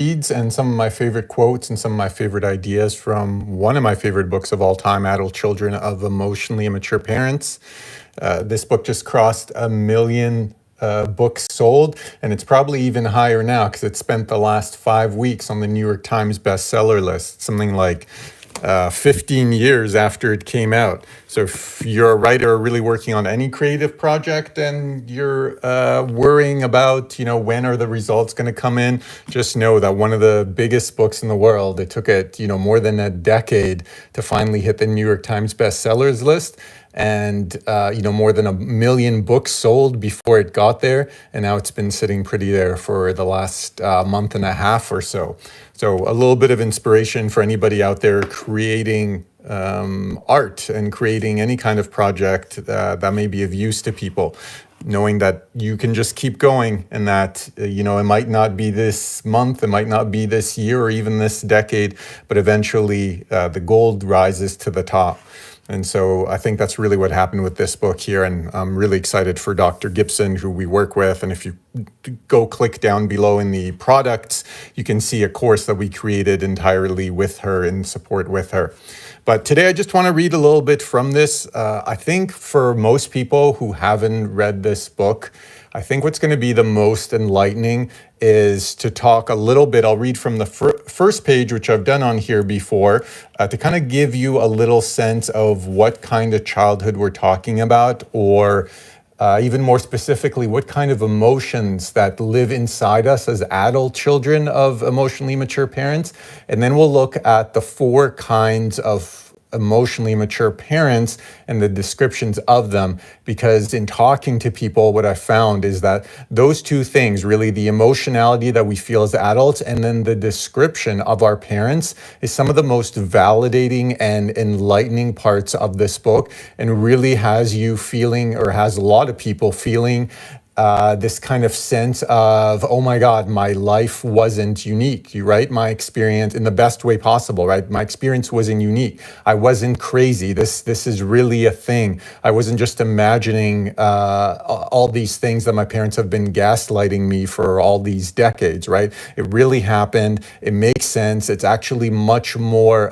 reads and some of my favorite quotes and some of my favorite ideas from one of my favorite books of all time, Adult Children of Emotionally Immature Parents. This book just crossed 1 million books sold, and it's probably even higher now because it spent the last 5 weeks on the New York Times bestseller list, something like 15 years after it came out. So if you're a writer really working on any creative project and you're worrying about, when are the results going to come in, just know that one of the biggest books in the world, it took it, more than a decade to finally hit the New York Times bestsellers list. And, more than 1 million books sold before it got there. And now it's been sitting pretty there for the last month and a half or so. So a little bit of inspiration for anybody out there creating art and creating any kind of project that may be of use to people, knowing that you can just keep going and that, it might not be this month, it might not be this year or even this decade, but eventually the gold rises to the top. And so I think that's really what happened with this book here. And I'm really excited for Dr. Gibson, who we work with. And if you go click down below in the products, you can see a course that we created entirely with her, in support with her. But today I just want to read a little bit from this. I think for most people who haven't read this book, I think what's going to be the most enlightening is to talk a little bit. I'll read from the first page, which I've done on here before, to kind of give you a little sense of what kind of childhood we're talking about, or even more specifically, what kind of emotions that live inside us as adult children of emotionally mature parents. And then we'll look at the 4 kinds of emotionally mature parents and the descriptions of them, because in talking to people, what I found is that those 2 things, really the emotionality that we feel as adults and then the description of our parents, is some of the most validating and enlightening parts of this book, and really has you feeling, or has a lot of people feeling, this kind of sense of, oh my God, my life wasn't unique, right? My experience, in the best way possible, right? My experience wasn't unique. I wasn't crazy. This is really a thing. I wasn't just imagining all these things that my parents have been gaslighting me for all these decades, right? It really happened. It makes sense. It's actually much more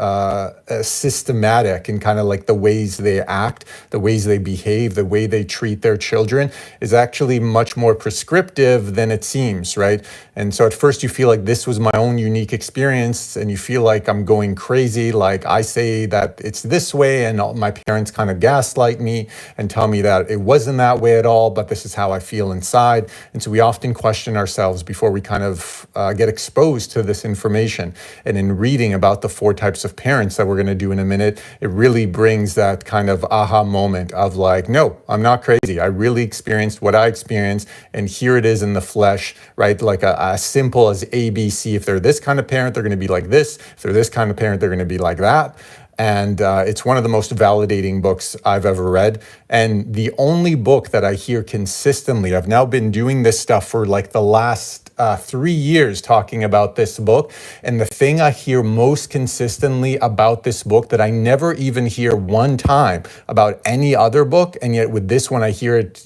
systematic, and kind of like the ways they act, the ways they behave, the way they treat their children is actually much more prescriptive than it seems, right? And so at first you feel like this was my own unique experience, and you feel like I'm going crazy, like I say that it's this way and my parents kind of gaslight me and tell me that it wasn't that way at all, but this is how I feel inside. And so we often question ourselves before we kind of get exposed to this information. And in reading about the 4 types of parents that we're going to do in a minute, it really brings that kind of aha moment of like, no, I'm not crazy. I really experienced what I experienced, and here it is in the flesh, right? Like as simple as ABC. If they're this kind of parent, they're going to be like this. If they're this kind of parent, they're going to be like that. And it's one of the most validating books I've ever read. And the only book that I hear consistently, I've now been doing this stuff for like the last 3 years talking about this book. And the thing I hear most consistently about this book that I never even hear one time about any other book, and yet with this one I hear it,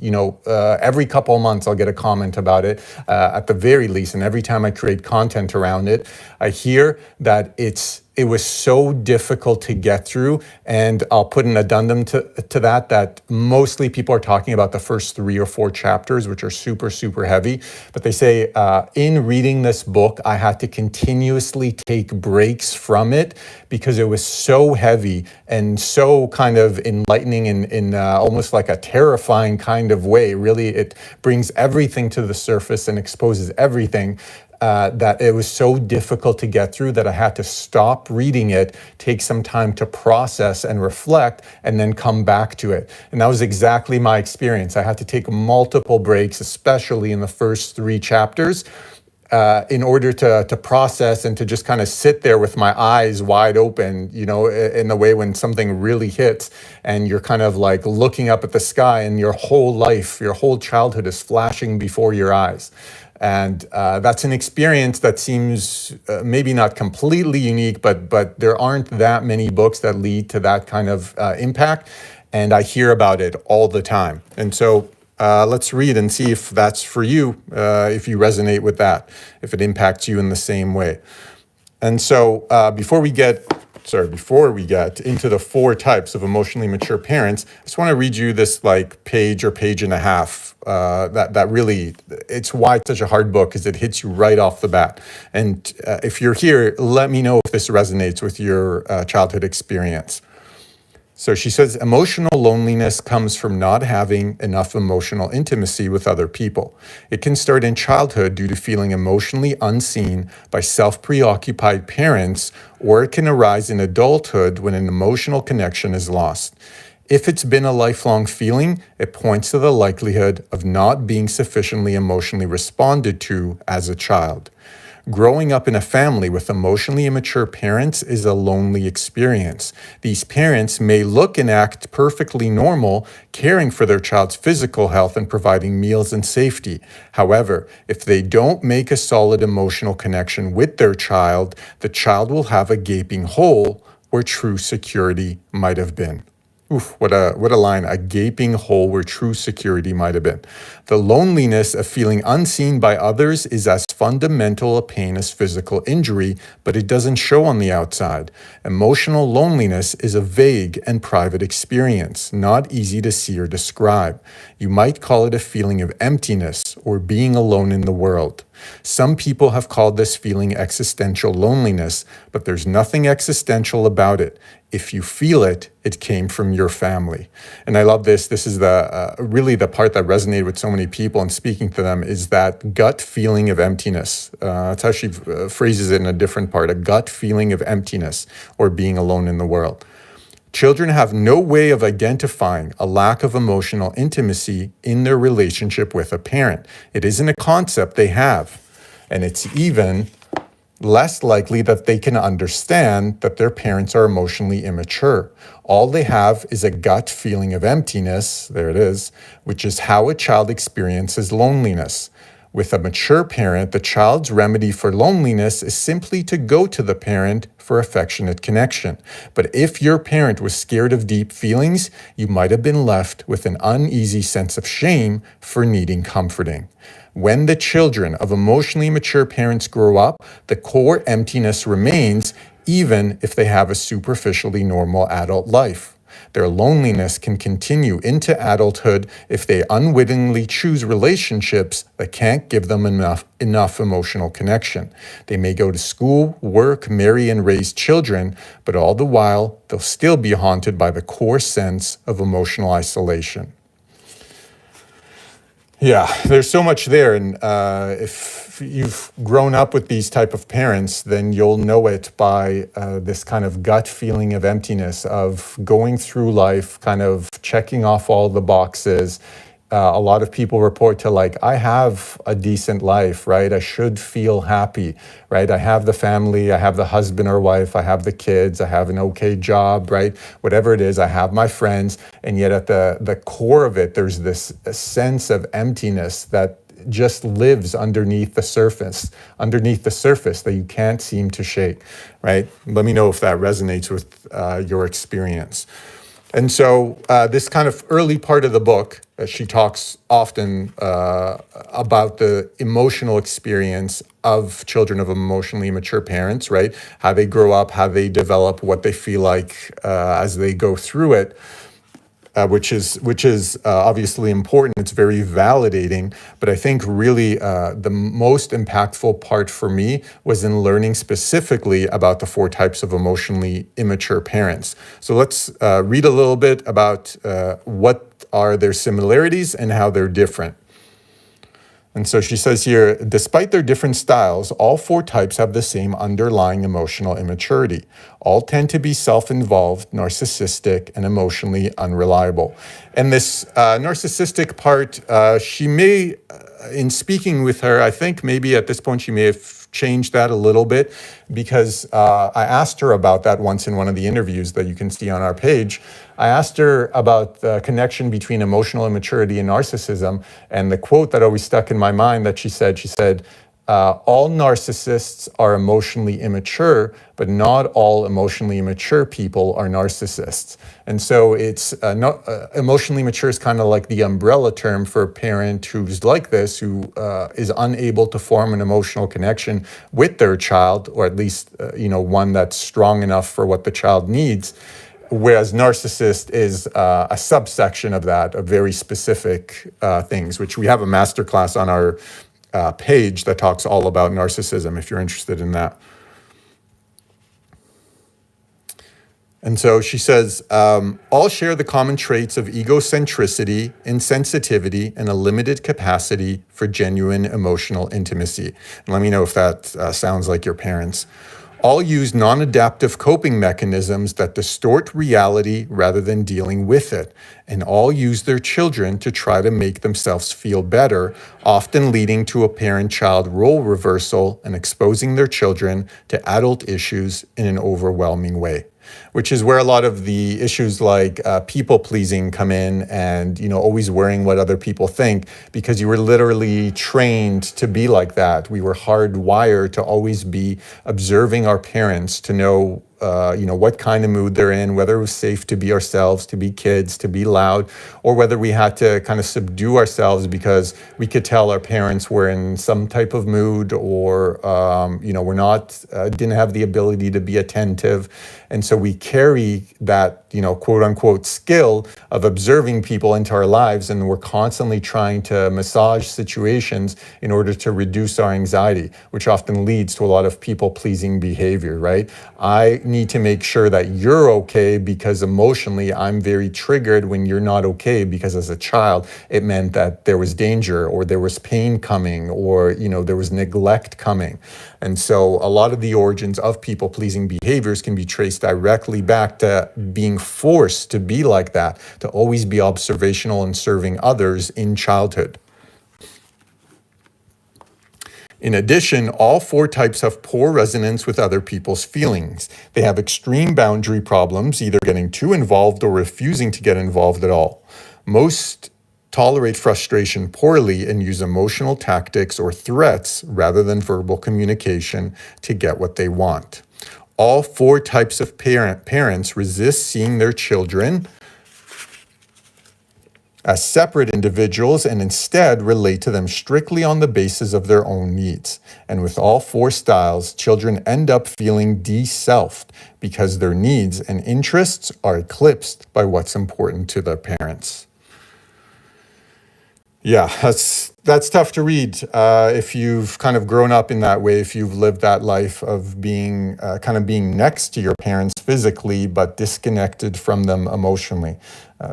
every couple of months I'll get a comment about it at the very least. And every time I create content around it, I hear that it was so difficult to get through. And I'll put an addendum to that mostly people are talking about the first 3 or 4 chapters, which are super, super heavy. But they say, in reading this book, I had to continuously take breaks from it because it was so heavy and so kind of enlightening in almost like a terrifying kind of way. Really, it brings everything to the surface and exposes everything. That it was so difficult to get through that I had to stop reading it, take some time to process and reflect, and then come back to it. And that was exactly my experience. I had to take multiple breaks, especially in the first 3 chapters, in order to process and to just kind of sit there with my eyes wide open, in the way when something really hits and you're kind of like looking up at the sky and your whole life, your whole childhood is flashing before your eyes. And that's an experience that seems maybe not completely unique, but there aren't that many books that lead to that kind of impact. And I hear about it all the time. And so Let's read and see if that's for you, if you resonate with that, if it impacts you in the same way. And so before we get into the 4 types of emotionally mature parents, I just want to read you this like page or page and a half that really, it's why it's such a hard book, because it hits you right off the bat. And if you're here, let me know if this resonates with your childhood experience. So she says, emotional loneliness comes from not having enough emotional intimacy with other people. It can start in childhood due to feeling emotionally unseen by self-preoccupied parents, or it can arise in adulthood when an emotional connection is lost. If it's been a lifelong feeling, it points to the likelihood of not being sufficiently emotionally responded to as a child. Growing up in a family with emotionally immature parents is a lonely experience. These parents may look and act perfectly normal, caring for their child's physical health and providing meals and safety. However, if they don't make a solid emotional connection with their child, the child will have a gaping hole where true security might have been. Oof, what a line, a gaping hole where true security might have been. The loneliness of feeling unseen by others is as fundamental a pain as physical injury, but it doesn't show on the outside. Emotional loneliness is a vague and private experience, not easy to see or describe. You might call it a feeling of emptiness or being alone in the world. Some people have called this feeling existential loneliness, but there's nothing existential about it. If you feel it, it came from your family. And I love this. This is the really the part that resonated with so many people, and speaking to them is that gut feeling of emptiness. That's how she phrases it in a different part, a gut feeling of emptiness or being alone in the world. Children have no way of identifying a lack of emotional intimacy in their relationship with a parent. It isn't a concept they have, and it's even less likely that they can understand that their parents are emotionally immature. All they have is a gut feeling of emptiness, there it is, which is how a child experiences loneliness. With a mature parent, the child's remedy for loneliness is simply to go to the parent for affectionate connection. But if your parent was scared of deep feelings, you might have been left with an uneasy sense of shame for needing comforting. When the children of emotionally mature parents grow up, the core emptiness remains, even if they have a superficially normal adult life. Their loneliness can continue into adulthood if they unwittingly choose relationships that can't give them enough emotional connection. They may go to school, work, marry, and raise children, but all the while, they'll still be haunted by the core sense of emotional isolation. Yeah, there's so much there, and if you've grown up with these type of parents, then you'll know it by this kind of gut feeling of emptiness, of going through life, kind of checking off all the boxes. A lot of people report to like, I have a decent life, right? I should feel happy, right? I have the family, I have the husband or wife, I have the kids, I have an okay job, right? Whatever it is, I have my friends. And yet at the core of it, there's this sense of emptiness that just lives underneath the surface that you can't seem to shake, right? Let me know if that resonates with your experience. And so this kind of early part of the book, she talks often about the emotional experience of children of emotionally immature parents, right? How they grow up, how they develop, what they feel like as they go through it. Which is obviously important. It's very validating, but I think really the most impactful part for me was in learning specifically about the 4 types of emotionally immature parents. So let's read a little bit about what are their similarities and how they're different. And so she says here, despite their different styles, all 4 types have the same underlying emotional immaturity. All tend to be self-involved, narcissistic, and emotionally unreliable. And this narcissistic part, she may, in speaking with her, I think maybe at this point she may have changed that a little bit, because I asked her about that once in one of the interviews that you can see on our page. I asked her about the connection between emotional immaturity and narcissism, and the quote that always stuck in my mind that she said, all narcissists are emotionally immature, but not all emotionally immature people are narcissists. And so it's emotionally mature is kind of like the umbrella term for a parent who's like this, who is unable to form an emotional connection with their child, or at least one that's strong enough for what the child needs. Whereas narcissist is a subsection of that, of very specific things, which we have a masterclass on our page that talks all about narcissism, if you're interested in that. And so she says, all share the common traits of egocentricity, insensitivity, and a limited capacity for genuine emotional intimacy. And let me know if that sounds like your parents. All use non-adaptive coping mechanisms that distort reality rather than dealing with it. And all use their children to try to make themselves feel better, often leading to a parent-child role reversal and exposing their children to adult issues in an overwhelming way. Which is where a lot of the issues like people pleasing come in, and always worrying what other people think, because you were literally trained to be like that. We were hardwired to always be observing our parents, to know what kind of mood they're in, whether it was safe to be ourselves, to be kids, to be loud, or whether we had to kind of subdue ourselves because we could tell our parents were in some type of mood, or we're not, didn't have the ability to be attentive. And so we carry that, quote unquote skill of observing people into our lives, and we're constantly trying to massage situations in order to reduce our anxiety, which often leads to a lot of people pleasing behavior, right? I need to make sure that you're okay because emotionally I'm very triggered when you're not okay, because as a child it meant that there was danger, or there was pain coming, or there was neglect coming. And so a lot of the origins of people pleasing behaviors can be traced directly back to being forced to be like that, to always be observational and serving others in childhood. In addition, all four types have poor resonance with other people's feelings. They have extreme boundary problems, either getting too involved or refusing to get involved at all. Most tolerate frustration poorly and use emotional tactics or threats rather than verbal communication to get what they want. All four types of parents resist seeing their children as separate individuals and instead relate to them strictly on the basis of their own needs. And with all four styles, children end up feeling de-selfed because their needs and interests are eclipsed by what's important to their parents. Yeah, that's tough to read if you've kind of grown up in that way, if you've lived that life of being kind of being next to your parents physically, but disconnected from them emotionally.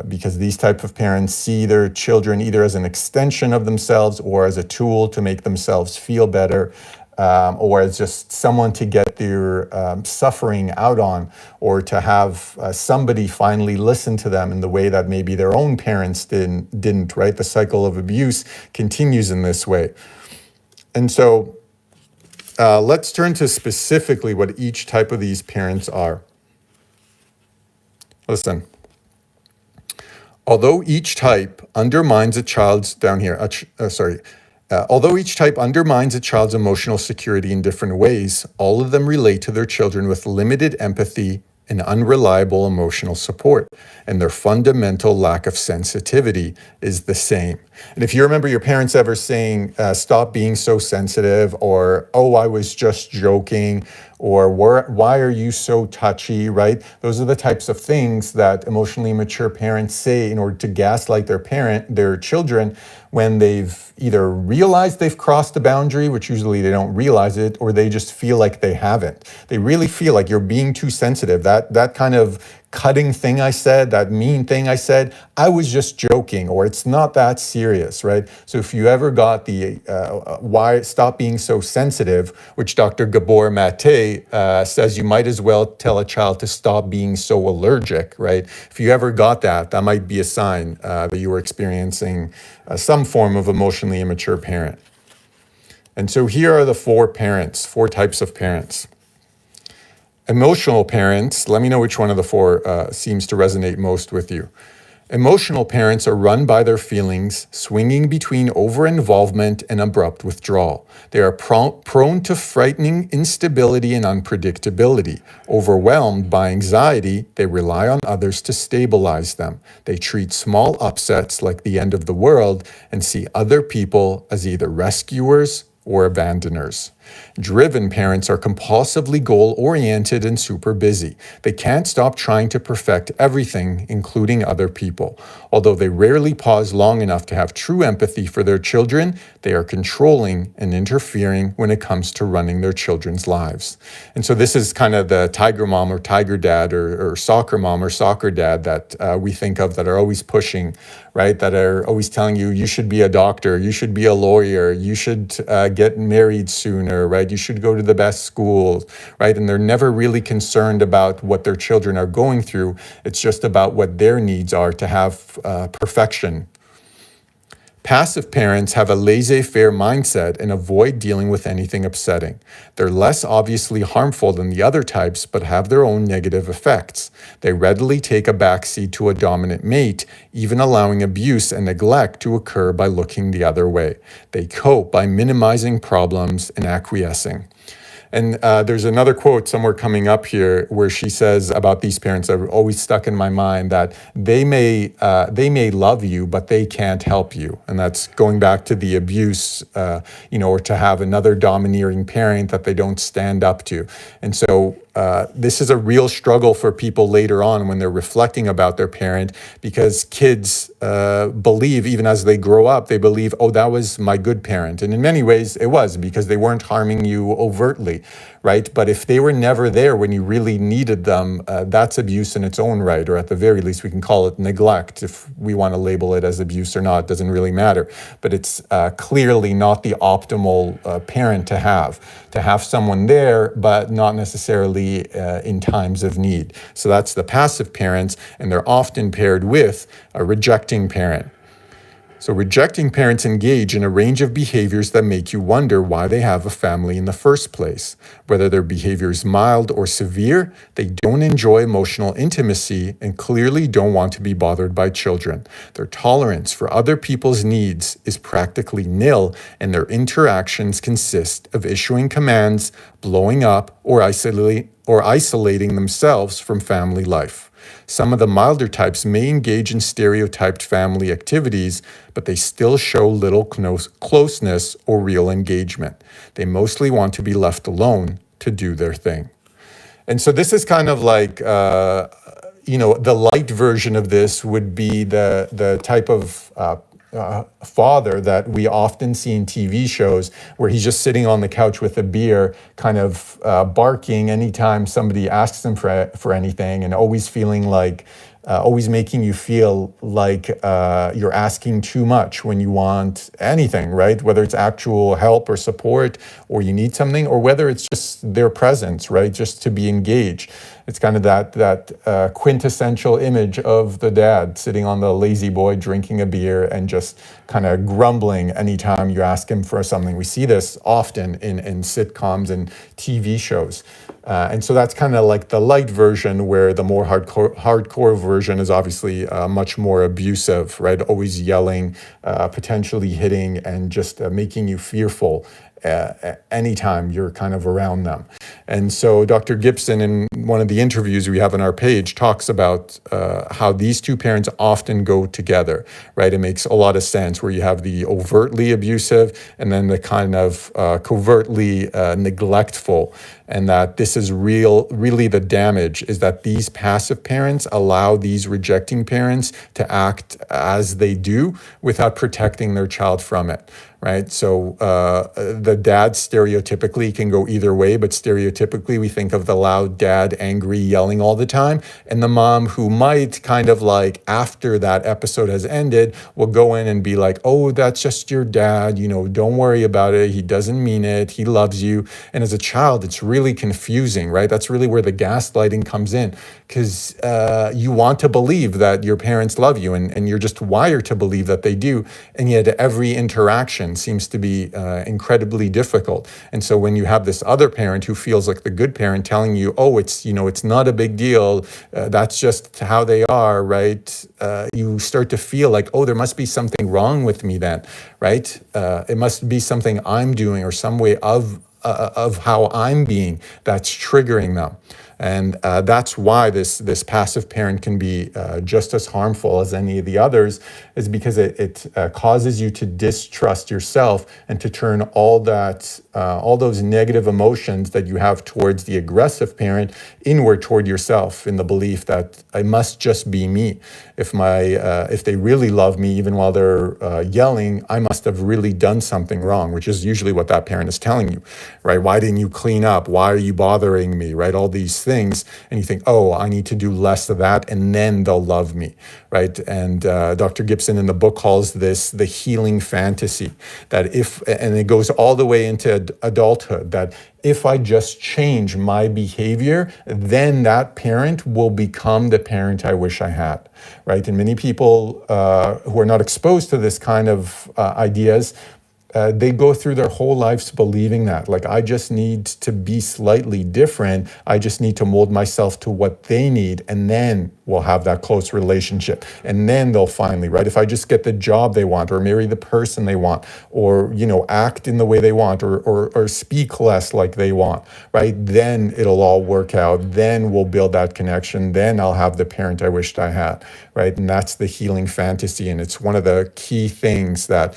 Because these type of parents see their children either as an extension of themselves or as a tool to make themselves feel better, or as just someone to get their suffering out on, or to have somebody finally listen to them in the way that maybe their own parents didn't, right? The cycle of abuse continues in this way. And so let's turn to specifically what each type of these parents are. Listen. Although each type undermines a child's although each type undermines a child's emotional security in different ways, all of them relate to their children with limited empathy and unreliable emotional support, and their fundamental lack of sensitivity is the same. And if you remember your parents ever saying, stop being so sensitive, or, oh, I was just joking, or why are you so touchy, right? Those are the types of things that emotionally immature parents say in order to gaslight their children, when they've either realized they've crossed the boundary, which usually they don't realize it, or they just feel like they haven't. They really feel like you're being too sensitive. That kind of cutting thing I said, that mean thing I said, I was just joking, or it's not that serious, right? So if you ever got the why stop being so sensitive, which Dr. Gabor Mate says you might as well tell a child to stop being so allergic, right? If you ever got that, that might be a sign that you were experiencing some form of emotionally immature parent. And so here are the four types of parents. Emotional parents, let me know which one of the four seems to resonate most with you. Emotional parents are run by their feelings, swinging between over-involvement and abrupt withdrawal. They are prone to frightening instability and unpredictability. Overwhelmed by anxiety, they rely on others to stabilize them. They treat small upsets like the end of the world and see other people as either rescuers or abandoners. Driven parents are compulsively goal-oriented and super busy. They can't stop trying to perfect everything, including other people. Although they rarely pause long enough to have true empathy for their children, they are controlling and interfering when it comes to running their children's lives. And so this is kind of the tiger mom or tiger dad or soccer mom or soccer dad that we think of that are always pushing, right? That are always telling you, you should be a doctor, you should be a lawyer, you should get married sooner, right? You should go to the best schools, right? And they're never really concerned about what their children are going through. It's just about what their needs are to have perfection. Passive parents have a laissez-faire mindset and avoid dealing with anything upsetting. They're less obviously harmful than the other types, but have their own negative effects. They readily take a backseat to a dominant mate, even allowing abuse and neglect to occur by looking the other way. They cope by minimizing problems and acquiescing. And there's another quote somewhere coming up here where she says about these parents that are always stuck in my mind, that they may love you, but they can't help you. And that's going back to the abuse, or to have another domineering parent that they don't stand up to. And so this is a real struggle for people later on when they're reflecting about their parent, because kids believe, even as they grow up, they believe, oh, that was my good parent. And in many ways it was, because they weren't harming you overtly, right? But if they were never there when you really needed them, that's abuse in its own right, or at the very least we can call it neglect. If we want to label it as abuse or not, doesn't really matter. But it's clearly not the optimal parent to have someone there, but not necessarily in times of need. So that's the passive parents, and they're often paired with a rejecting parent. So rejecting parents engage in a range of behaviors that make you wonder why they have a family in the first place. Whether their behavior is mild or severe, they don't enjoy emotional intimacy and clearly don't want to be bothered by children. Their tolerance for other people's needs is practically nil, and their interactions consist of issuing commands, blowing up, or isolating themselves from family life. Some of the milder types may engage in stereotyped family activities, but they still show little closeness or real engagement. They mostly want to be left alone to do their thing. And so this is kind of like, the light version of this would be the type of father that we often see in TV shows, where he's just sitting on the couch with a beer, kind of barking anytime somebody asks him for anything, and always feeling like, always making you feel like you're asking too much when you want anything, right? Whether it's actual help or support, or you need something, or whether it's just their presence, right? Just to be engaged. It's kind of that quintessential image of the dad sitting on the lazy boy, drinking a beer and just kind of grumbling anytime you ask him for something. We see this often in sitcoms and TV shows. And so that's kind of like the light version, where the more hardcore version is obviously much more abusive, right? Always yelling, potentially hitting, and just making you fearful anytime you're kind of around them. And so Dr. Gibson, in one of the interviews we have on our page, talks about how these two parents often go together, right? It makes a lot of sense, where you have the overtly abusive and then the kind of covertly neglectful. And that this is really the damage, is that these passive parents allow these rejecting parents to act as they do without protecting their child from it, right? So the dad stereotypically can go either way, but stereotypically we think of the loud dad, angry, yelling all the time, and the mom who might kind of like, after that episode has ended, will go in and be like, oh, that's just your dad, don't worry about it, he doesn't mean it, he loves you. And as a child, it's really confusing, right? That's really where the gaslighting comes in, because you want to believe that your parents love you, and you're just wired to believe that they do, and yet every interaction, connection seems to be incredibly difficult. And so when you have this other parent who feels like the good parent telling you, oh, it's not a big deal, that's just how they are, right? You start to feel like, oh, there must be something wrong with me then, right? It must be something I'm doing or some way of how I'm being that's triggering them. And that's why this passive parent can be just as harmful as any of the others, is because it causes you to distrust yourself and to turn all those negative emotions that you have towards the aggressive parent inward toward yourself, in the belief that I must just be me. If they really love me, even while they're yelling, I must have really done something wrong, which is usually what that parent is telling you, right? Why didn't you clean up? Why are you bothering me, right? All these things. And you think, oh, I need to do less of that, and then they'll love me, right? And Dr. Gibson in the book calls this the healing fantasy, and it goes all the way into adulthood, that if I just change my behavior, then that parent will become the parent I wish I had, right? And many people who are not exposed to this kind of ideas, they go through their whole lives believing that, like, I just need to be slightly different. I just need to mold myself to what they need, and then we'll have that close relationship. And then they'll finally, right? If I just get the job they want, or marry the person they want, or, act in the way they want, or speak less like they want, right? Then it'll all work out. Then we'll build that connection. Then I'll have the parent I wished I had, right? And that's the healing fantasy. And it's one of the key things that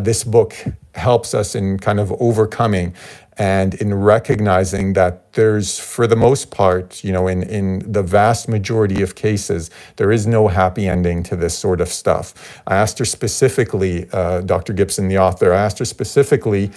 this book helps us in kind of overcoming, and in recognizing that there's, for the most part, in the vast majority of cases, there is no happy ending to this sort of stuff. I asked her specifically, Dr. Gibson, the author, I asked her specifically,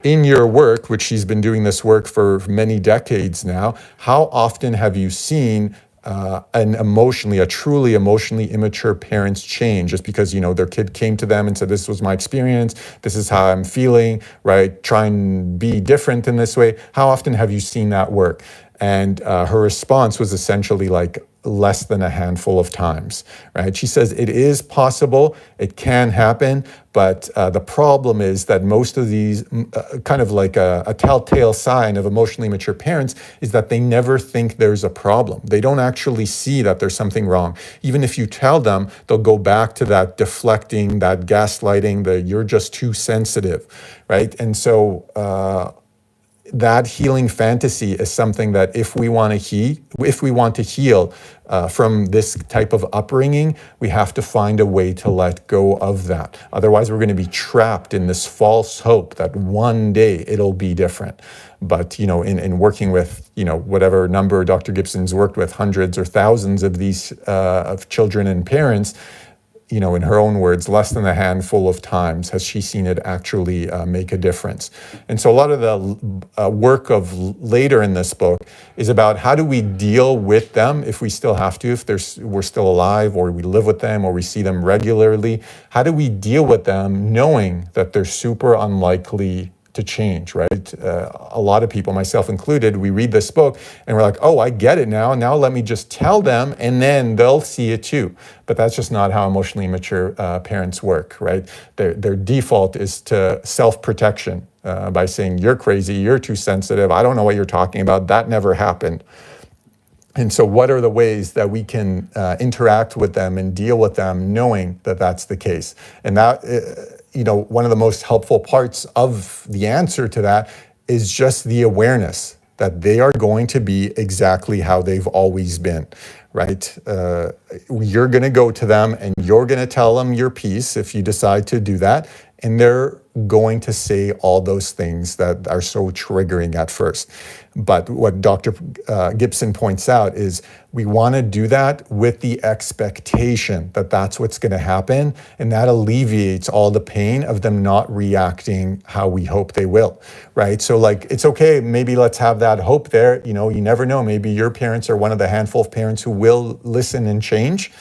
in your work, which she's been doing this work for many decades now, how often have you seen a truly emotionally immature parent's change, just because their kid came to them and said, this was my experience, this is how I'm feeling, right? Try and be different in this way. How often have you seen that work? And her response was essentially like, less than a handful of times, right? She says it is possible, it can happen, but the problem is that most of these, kind of like a telltale sign of emotionally mature parents, is that they never think there's a problem. They don't actually see that there's something wrong. Even if you tell them, they'll go back to that deflecting, that gaslighting, the you're just too sensitive, right? And so that healing fantasy is something that if we want to heal from this type of upbringing, we have to find a way to let go of that. Otherwise, we're going to be trapped in this false hope that one day it'll be different. But in working with whatever number Dr. Gibson's worked with, hundreds or thousands of these of children and parents, in her own words, less than a handful of times has she seen it actually make a difference. And so a lot of the work of later in this book is about how do we deal with them if we still have to, if we're still alive, or we live with them, or we see them regularly. How do we deal with them knowing that they're super unlikely to change, right? A lot of people, myself included, we read this book and we're like, oh, I get it now. Now let me just tell them, and then they'll see it too. But that's just not how emotionally mature parents work, right? Their default is to self-protection by saying, you're crazy, you're too sensitive, I don't know what you're talking about, that never happened. And so what are the ways that we can interact with them and deal with them knowing that that's the case? And that, one of the most helpful parts of the answer to that is just the awareness that they are going to be exactly how they've always been, right? You're going to go to them and you're going to tell them your piece if you decide to do that. And they're going to say all those things that are so triggering at first. But what Dr. Gibson points out is we want to do that with the expectation that that's what's going to happen. And that alleviates all the pain of them not reacting how we hope they will, right? So it's okay, maybe let's have that hope there. You never know, maybe your parents are one of the handful of parents who will listen and change.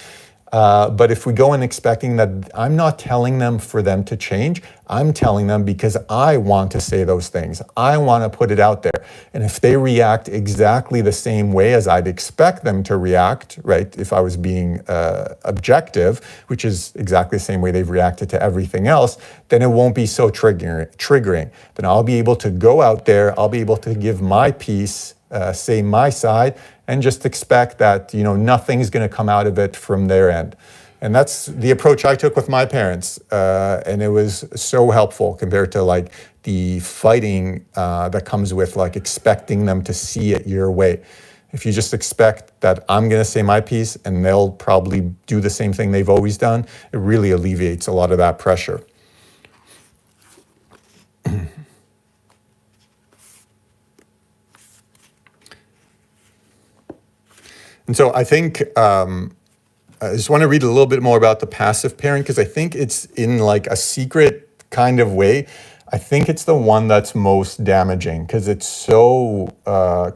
But if we go in expecting that, I'm not telling them for them to change, I'm telling them because I want to say those things. I want to put it out there. And if they react exactly the same way as I'd expect them to react, right, if I was being objective, which is exactly the same way they've reacted to everything else, then it won't be so triggering. Then I'll be able to go out there, I'll be able to give my piece, say my side, and just expect that, nothing's going to come out of it from their end. And that's the approach I took with my parents. And it was so helpful compared to like the fighting that comes with like expecting them to see it your way. If you just expect that I'm going to say my piece and they'll probably do the same thing they've always done, it really alleviates a lot of that pressure. And so I think I just want to read a little bit more about the passive parent because I think it's in like a secret kind of way. I think it's the one that's most damaging because it's so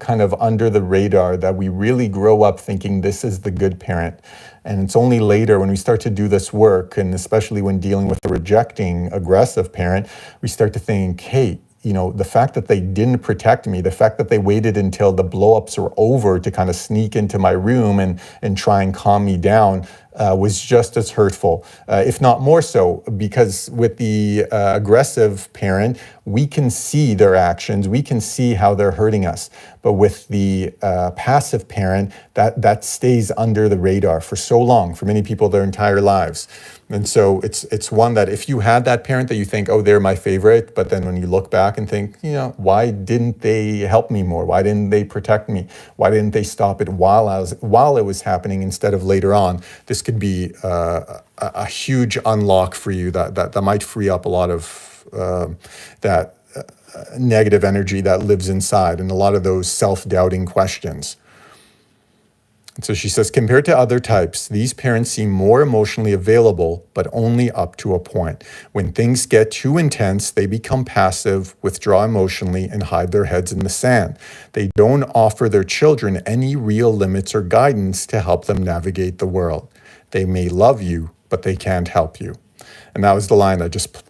kind of under the radar that we really grow up thinking this is the good parent. And it's only later when we start to do this work, and especially when dealing with a rejecting, aggressive parent, we start to think, hey, the fact that they didn't protect me, the fact that they waited until the blowups were over to kind of sneak into my room and try and calm me down was just as hurtful, if not more so, because with the aggressive parent, we can see their actions, we can see how they're hurting us. But with the passive parent, that stays under the radar for so long, for many people their entire lives. And so it's one that if you had that parent that you think, oh, they're my favorite, but then when you look back and think, why didn't they help me more? Why didn't they protect me? Why didn't they stop it while it was happening instead of later on? This could be a huge unlock for you that might free up a lot of that negative energy that lives inside and a lot of those self-doubting questions. And so she says, compared to other types, these parents seem more emotionally available, but only up to a point. When things get too intense, they become passive, withdraw emotionally, and hide their heads in the sand. They don't offer their children any real limits or guidance to help them navigate the world. They may love you, but they can't help you. And that was the line that just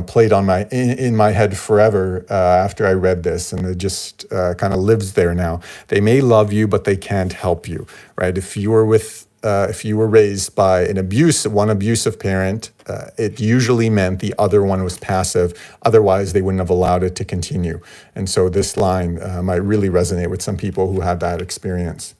played on in my head forever after I read this, and it just kind of lives there now. They may love you, but they can't help you, right? If you were raised by one abusive parent, it usually meant the other one was passive. Otherwise, they wouldn't have allowed it to continue. And so this line might really resonate with some people who had that experience.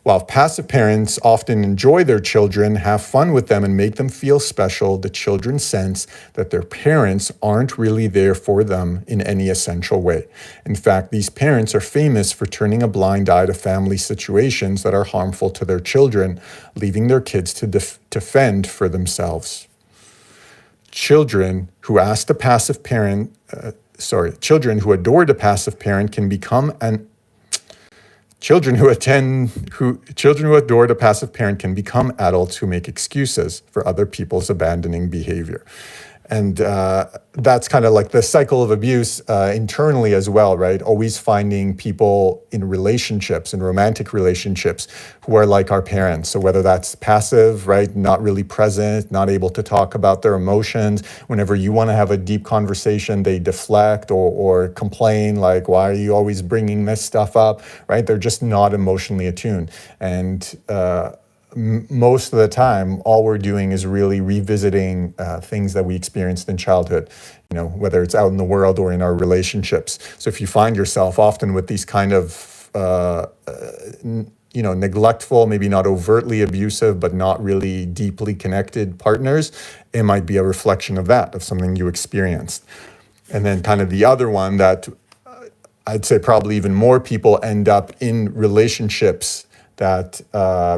While passive parents often enjoy their children, have fun with them, and make them feel special, the children sense that their parents aren't really there for them in any essential way. In fact, these parents are famous for turning a blind eye to family situations that are harmful to their children, leaving their kids to fend for themselves. Children who adored a passive parent can become Children who adored a passive parent can become adults who make excuses for other people's abandoning behavior. And that's kind of like the cycle of abuse internally as well, right? Always finding people in relationships, in romantic relationships, who are like our parents. So whether that's passive, right? Not really present, not able to talk about their emotions. Whenever you want to have a deep conversation, they deflect or complain, like, why are you always bringing this stuff up, right? They're just not emotionally attuned. And most of the time, all we're doing is really revisiting things that we experienced in childhood, whether it's out in the world or in our relationships. So if you find yourself often with these kind of, neglectful, maybe not overtly abusive, but not really deeply connected partners, it might be a reflection of that, of something you experienced. And then kind of the other one that I'd say probably even more people end up in relationships that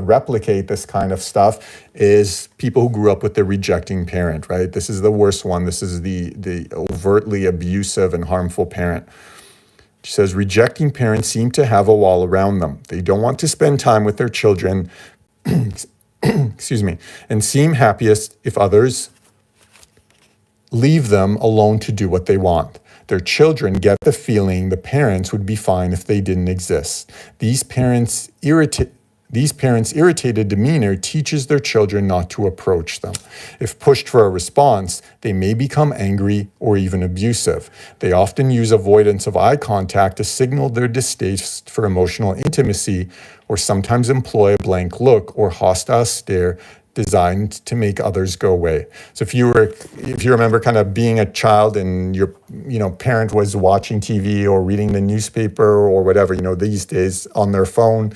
replicate this kind of stuff is people who grew up with the rejecting parent, right? This is the worst one. This is the overtly abusive and harmful parent. She says, rejecting parents seem to have a wall around them. They don't want to spend time with their children, excuse me, and seem happiest if others leave them alone to do what they want. Their children get the feeling the parents would be fine if they didn't exist. These parents irritate These parents' irritated demeanor teaches their children not to approach them. If pushed for a response, they may become angry or even abusive. They often use avoidance of eye contact to signal their distaste for emotional intimacy, or sometimes employ a blank look or hostile stare designed to make others go away. So if you remember kind of being a child and your parent was watching TV or reading the newspaper or whatever, these days on their phone,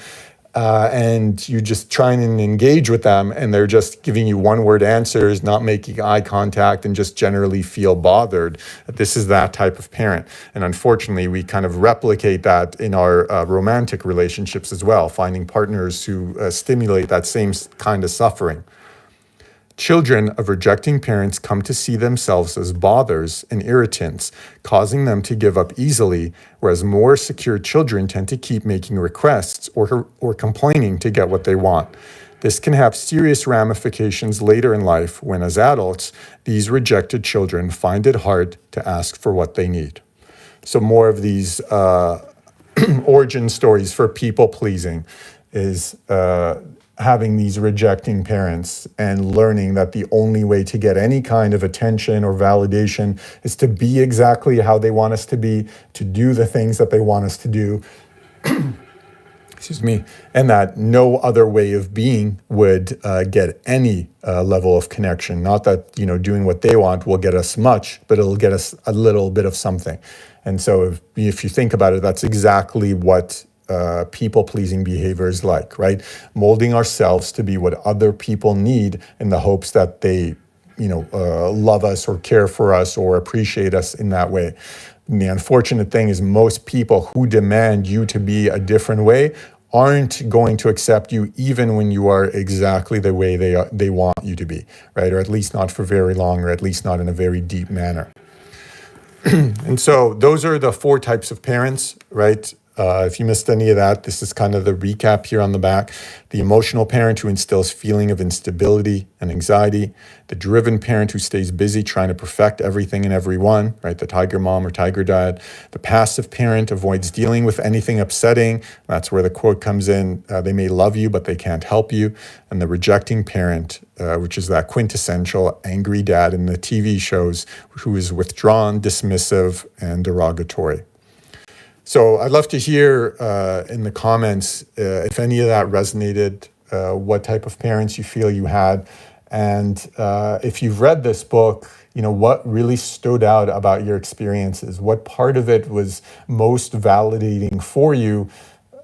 and you just try and engage with them and they're just giving you one-word answers, not making eye contact, and just generally feel bothered. This is that type of parent. And unfortunately, we kind of replicate that in our romantic relationships as well, finding partners who stimulate that same kind of suffering. Children of rejecting parents come to see themselves as bothers and irritants, causing them to give up easily, whereas more secure children tend to keep making requests or complaining to get what they want. This can have serious ramifications later in life when, as adults, these rejected children find it hard to ask for what they need. So more of these origin stories for people pleasing is having these rejecting parents and learning that the only way to get any kind of attention or validation is to be exactly how they want us to be, to do the things that they want us to do, excuse me, and that no other way of being would get any level of connection. Not that, doing what they want will get us much, but it'll get us a little bit of something. And so if you think about it, that's exactly what people-pleasing behavior is like, right? Molding ourselves to be what other people need in the hopes that they, love us or care for us or appreciate us in that way. And the unfortunate thing is most people who demand you to be a different way aren't going to accept you even when you are exactly the way they want you to be, right? Or at least not for very long, or at least not in a very deep manner. And so those are the 4 types of parents, right? If you missed any of that, this is kind of the recap here on the back. The emotional parent who instills feeling of instability and anxiety. The driven parent who stays busy trying to perfect everything and everyone, right? The tiger mom or tiger dad. The passive parent avoids dealing with anything upsetting. That's where the quote comes in. They may love you, but they can't help you. And the rejecting parent, which is that quintessential angry dad in the TV shows, who is withdrawn, dismissive, and derogatory. So I'd love to hear in the comments if any of that resonated, what type of parents you feel you had. And if you've read this book, what really stood out about your experiences? What part of it was most validating for you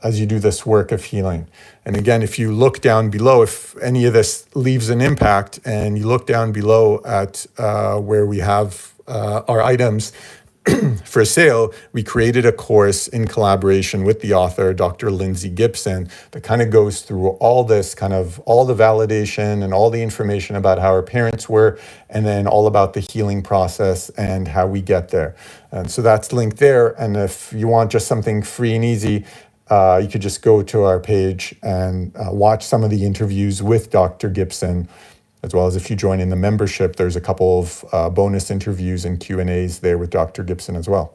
as you do this work of healing? And again, if you look down below, if any of this leaves an impact, and you look down below at where we have our items for sale, we created a course in collaboration with the author, Dr. Lindsay Gibson, that kind of goes through all this, kind of all the validation and all the information about how our parents were, and then all about the healing process and how we get there. And so that's linked there. And if you want just something free and easy, you could just go to our page and watch some of the interviews with Dr. Gibson. As well as if you join in the membership, there's a couple of bonus interviews and Q&As there with Dr. Gibson as well.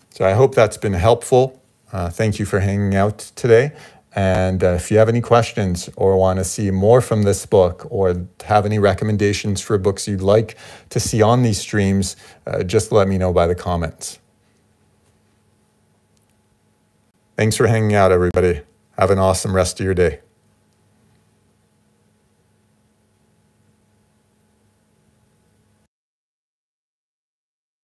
So I hope that's been helpful. Thank you for hanging out today. And if you have any questions or want to see more from this book, or have any recommendations for books you'd like to see on these streams, just let me know by the comments. Thanks for hanging out, everybody. Have an awesome rest of your day.